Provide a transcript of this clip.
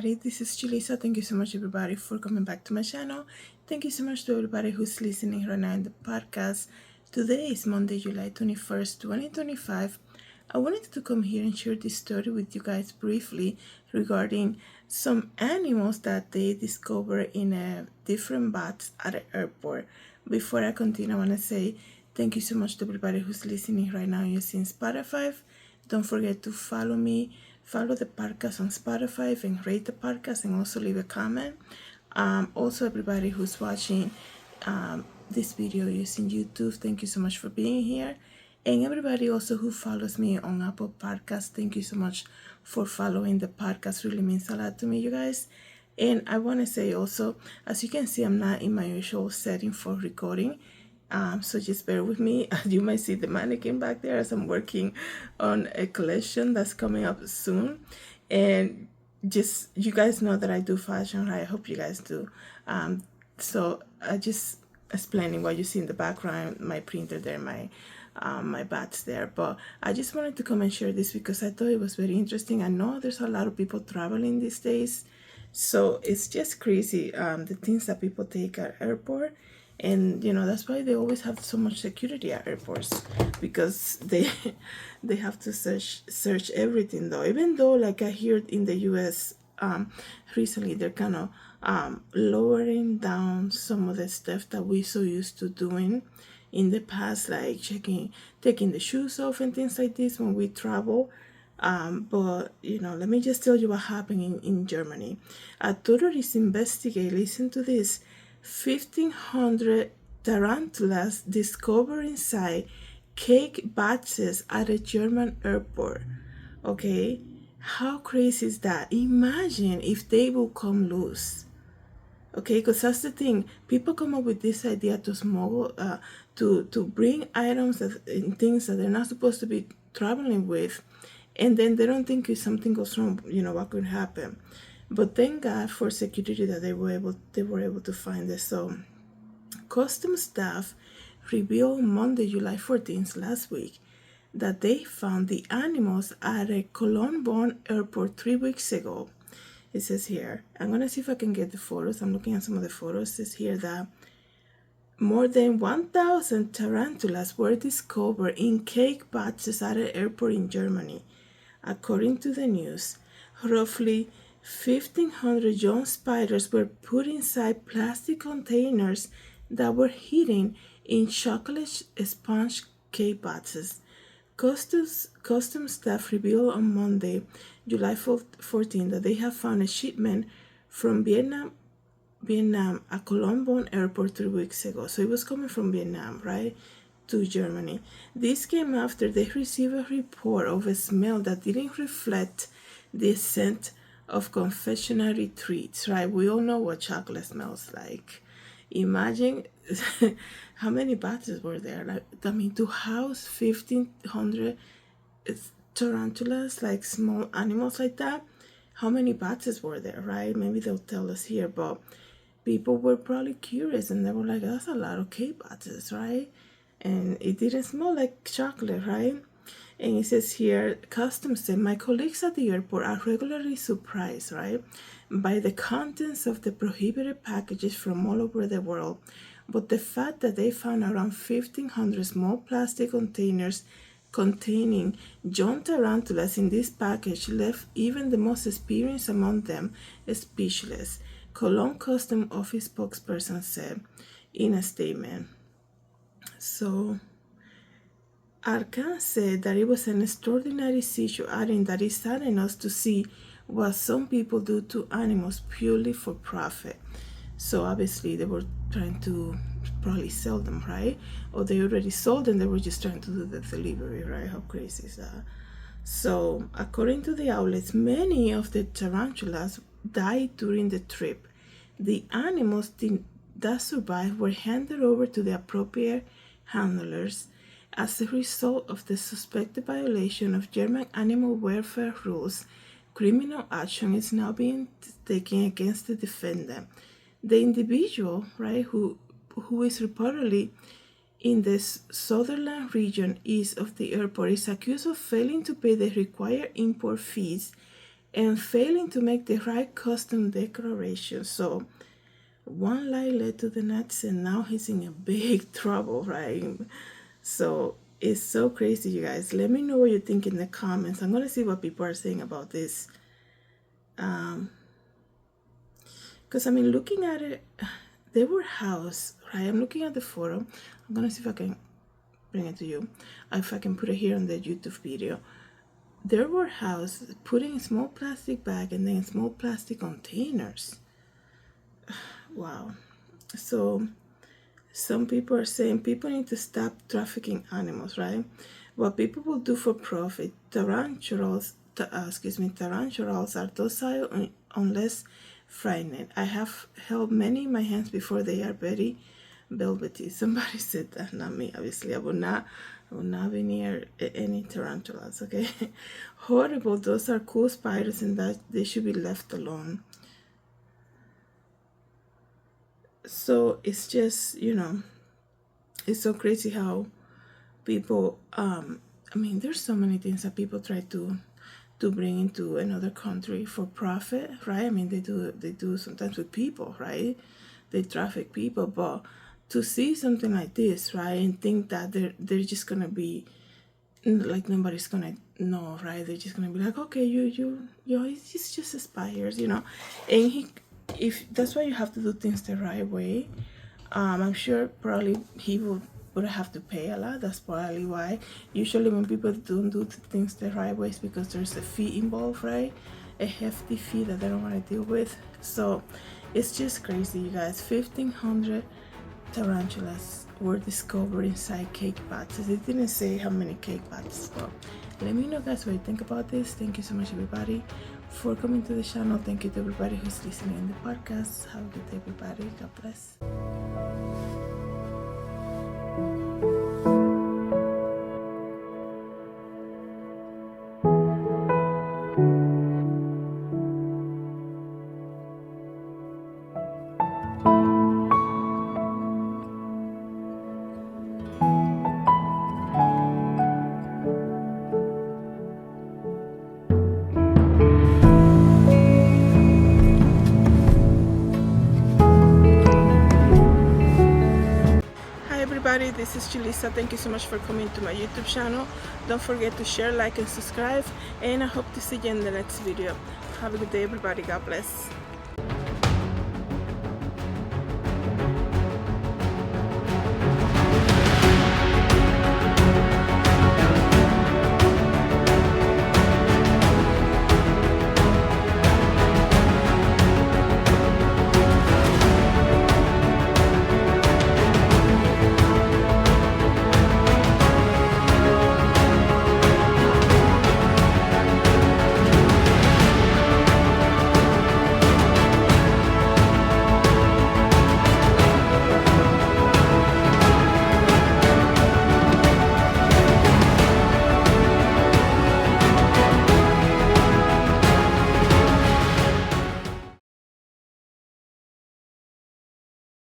everybody, this is Julissa. Thank you so much everybody for coming back to my channel. Thank you so much to everybody who's listening right now in the podcast. Today is Monday, July 21st, 2025. I wanted to come here and share this story with you guys briefly regarding some animals that they discover in a different bats at the airport. Before I continue, I want to say thank you so much to everybody who's listening right now using Spotify. Don't forget to follow the podcast on Spotify and rate the podcast and also leave a comment. Also, everybody who's watching this video using YouTube, thank you so much for being here. And everybody also who follows me on Apple Podcasts, thank you so much for following the podcast. Really means a lot to me, you guys. And I want to say also, as you can see, I'm not in my usual setting for recording. So just bear with me. You might see the mannequin back there as I'm working on a collection that's coming up soon. And just, you guys know that I do fashion, right? I hope you guys do. So I just explaining what you see in the background, my printer there, my bats there. But I just wanted to come and share this because I thought it was very interesting. I know there's a lot of people traveling these days. So it's just crazy, the things that people take at airport. And that's why they always have so much security at airports, because they have to search everything. Though, even though, like I heard in the US recently, they're kind of lowering down some of the stuff that we so used to doing in the past, like taking the shoes off and things like this when we travel. But let me just tell you what happened in Germany. Authorities investigate, listen to this, 1,500 tarantulas discovered inside cake boxes at a German airport. Okay, how crazy is that? Imagine if they will come loose. Okay, because that's the thing. People come up with this idea to smuggle, to bring items and things that they're not supposed to be traveling with, and then they don't think if something goes wrong, what could happen. But thank God for security that they were able to find this. So, customs staff revealed Monday, July 14th, last week, that they found the animals at a Cologne-born airport 3 weeks ago. It says here, I'm gonna see if I can get the photos. I'm looking at some of the photos. It says here that more than 1,000 tarantulas were discovered in cake boxes at an airport in Germany. According to the news, roughly 1,500 young spiders were put inside plastic containers that were hidden in chocolate sponge cake boxes. Customs staff revealed on Monday, July 14, that they have found a shipment from Vietnam, at Cologne airport 3 weeks ago. So it was coming from Vietnam, right, to Germany. This came after they received a report of a smell that didn't reflect the scent of confectionery treats, right? We all know what chocolate smells like. Imagine how many boxes were there. To house 1,500 tarantulas, like small animals like that, how many boxes were there, right? Maybe they'll tell us here, but people were probably curious and they were like, that's a lot of cake boxes, right? And it didn't smell like chocolate, right? And it says here, customs said, my colleagues at the airport are regularly surprised, right, by the contents of the prohibited packages from all over the world. But the fact that they found around 1,500 small plastic containers containing young tarantulas in this package left even the most experienced among them speechless, Cologne Custom Office spokesperson said in a statement. So, Arkan said that it was an extraordinary issue, adding that it saddened us to see what some people do to animals purely for profit. So obviously they were trying to probably sell them, right? Or they already sold them, they were just trying to do the delivery, right? How crazy is that? So according to the outlets, many of the tarantulas died during the trip. The animals that survived were handed over to the appropriate handlers. As a result of the suspected violation of German animal welfare rules, criminal action is now being taken against the defendant. The individual, right, who is reportedly in the Sutherland region east of the airport, is accused of failing to pay the required import fees and failing to make the right custom decoration. So one lie led to the next, and now he's in a big trouble, right? So it's so crazy, you guys. Let me know what you think in the comments. I'm gonna see what people are saying about this. Because I mean, looking at it, they were housed, right? I'm looking at the photo. I'm gonna see if I can bring it to you, if I can put it here on the YouTube video. They were housed, put in a small plastic bag and then small plastic containers. Wow. So some people are saying people need to stop trafficking animals, right? What people will do for profit. Tarantulas are docile unless frightened. I have held many in my hands before. They are very velvety. Somebody said that, not me. Obviously, I will not be near any tarantulas. Okay, horrible. Those are cool spiders, and that they should be left alone. So it's just, you know, it's so crazy how people I mean, there's so many things that people try to bring into another country for profit, right? I mean, they do sometimes with people, right? They traffic people. But to see something like this, right, and think that they're just gonna be like, nobody's gonna know, right? They're just gonna be like, okay, you it's just spiders, you know. And if that's why you have to do things the right way. I'm sure probably he would have to pay a lot. That's probably why. Usually when people don't do things the right way, it's because there's a fee involved, right? A hefty fee that they don't want to deal with. So it's just crazy, you guys. 1,500 tarantulas were discovered inside cake boxes. It didn't say how many cake boxes, but let me know, guys, what you think about this. Thank you so much, everybody, for coming to the channel. Thank you to everybody who's listening in the podcast. Have a good day, everybody. God bless. Everybody, this is Julissa. Thank you so much for coming to my YouTube channel. Don't forget to share, like, and subscribe, and I hope to see you in the next video. Have a good day, everybody. God bless.